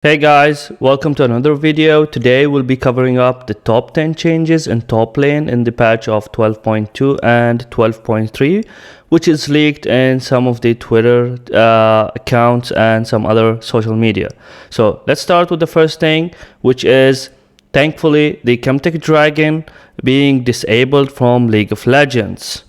Hey guys, welcome to another video. Today we'll be covering up the top 10 changes in top lane in the patch of 12.2 and 12.3, which is leaked in some of the Twitter accounts and some other social media. So let's start with the first thing, which is thankfully the Chemtech Dragon being disabled from League of Legends.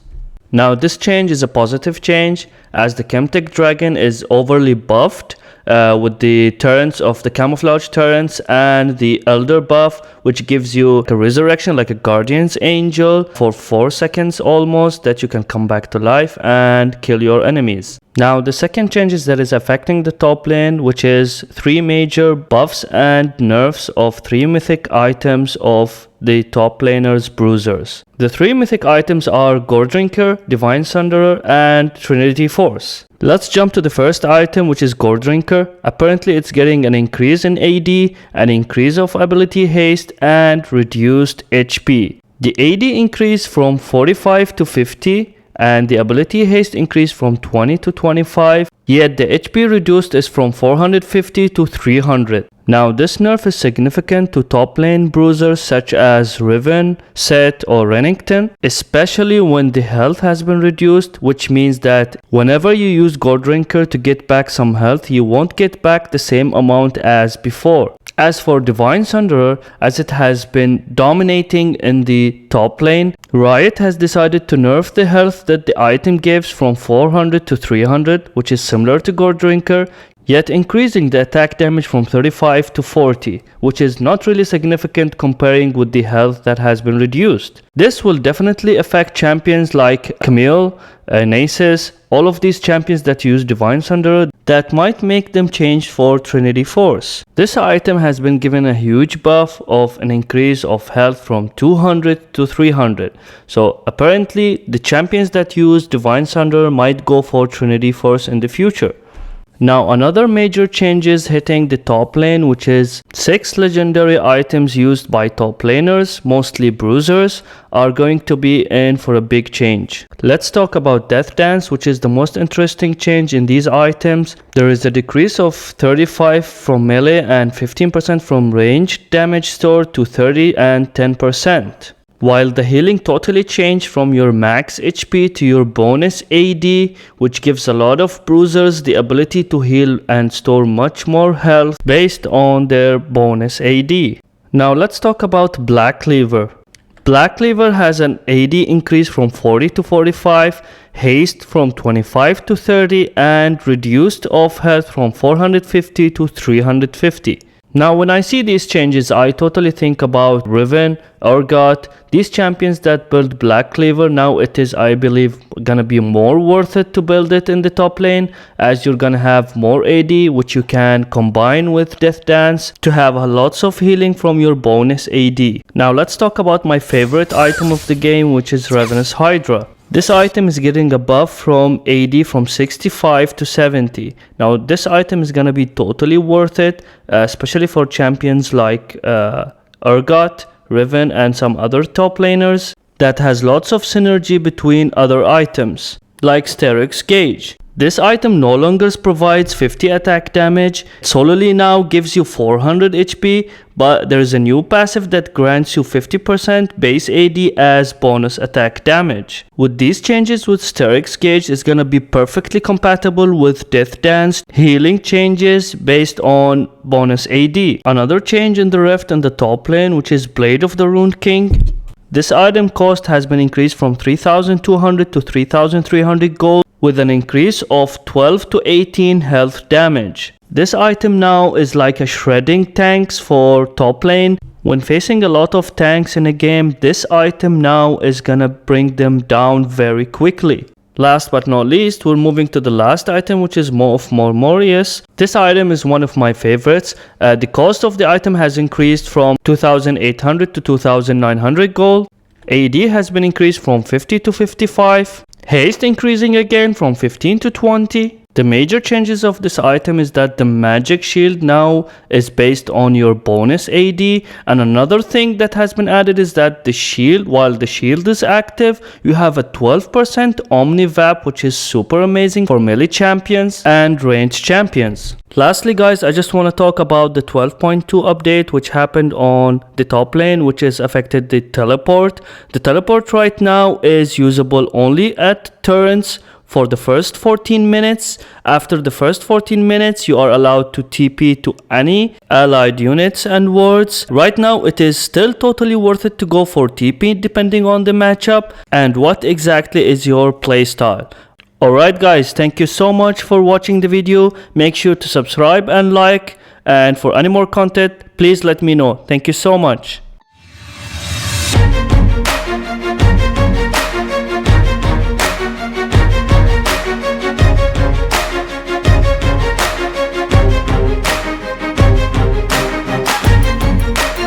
Now this change is a positive change as the Chemtech Dragon is overly buffed with the turrets of the camouflage turrets and the elder buff, which gives you a resurrection like a guardian's angel for 4 seconds almost, that you can come back to life and kill your enemies. Now the second change is that is affecting the top lane, which is 3 major buffs and nerfs of 3 mythic items of the top laners bruisers. The 3 mythic items are Gore Drinker, Divine Sunderer and Trinity Force. Let's jump to the first item, which is Gore Drinker. Apparently it's getting an increase in AD, an increase of ability haste and reduced HP. The AD increase from 45 to 50 and the ability haste increase from 20 to 25, yet the HP reduced is from 450 to 300. Now this nerf is significant to top lane bruisers such as Riven, Set or Renekton, especially when the health has been reduced, which means that whenever you use Gore Drinker to get back some health, you won't get back the same amount as before. As for Divine Sunderer, as it has been dominating in the top lane, Riot has decided to nerf the health that the item gives from 400 to 300, which is similar to Gore Drinker, yet increasing the attack damage from 35 to 40, which is not really significant comparing with the health that has been reduced. This will definitely affect champions like Camille, Nasus, all of these champions that use Divine Sunderer, that might make them change for Trinity Force. This item has been given a huge buff of an increase of health from 200 to 300. So apparently the champions that use Divine Sunderer might go for Trinity Force in the future. Now another major change is hitting the top lane, which is 6 legendary items used by top laners, mostly bruisers, are going to be in for a big change. Let's talk about Death Dance, which is the most interesting change in these items. There is a decrease of 35 from melee and 15% from range damage store to 30 and 10%. While the healing totally changed from your max HP to your bonus AD, which gives a lot of bruisers the ability to heal and store much more health based on their bonus AD. Now let's talk about Black Cleaver. Black Cleaver has an AD increase from 40 to 45, haste from 25 to 30 and reduced off health from 450 to 350. Now when I see these changes, I totally think about Riven, Urgot, these champions that build Black Cleaver. Now it is, I believe, gonna be more worth it to build it in the top lane, as you're gonna have more AD, which you can combine with Death Dance to have lots of healing from your bonus AD. Now let's talk about my favorite item of the game, which is Ravenous Hydra. This item is getting a buff from AD from 65 to 70. Now this item is gonna be totally worth it, especially for champions like Urgot, Riven and some other top laners that has lots of synergy between other items, like Sterix Gauge. This item no longer provides 50 attack damage, solely now gives you 400 HP, but there is a new passive that grants you 50% base AD as bonus attack damage. With these changes, with Sterix Gauge is gonna be perfectly compatible with Death Dance healing changes based on bonus AD. Another change in the rift in the top lane, which is Blade of the Rune King. This item cost has been increased from 3,200 to 3,300 gold, with an increase of 12 to 18 health damage. This item now is like a shredding tanks for top lane. When facing a lot of tanks in a game, this item now is gonna bring them down very quickly. Last but not least, we're moving to the last item, which is more of Mormorius. This item is one of my favorites. The cost of the item has increased from 2,800 to 2,900 gold. AD has been increased from 50 to 55. Haste increasing again from 15 to 20. The major changes of this item is that the magic shield now is based on your bonus AD, and another thing that has been added is that the shield, while the shield is active, you have a 12% Omni VAP, which is super amazing for melee champions and ranged champions. Lastly guys, I just want to talk about the 12.2 update which happened on the top lane, which has affected the teleport. The teleport right now is usable only at turns for the first 14 minutes. After the first 14 minutes, you are allowed to TP to any allied units and wards. Right now, it is still totally worth it to go for TP depending on the matchup and what exactly is your playstyle. Alright guys, thank you so much for watching the video. Make sure to subscribe and like, and for any more content, please let me know. Thank you so much.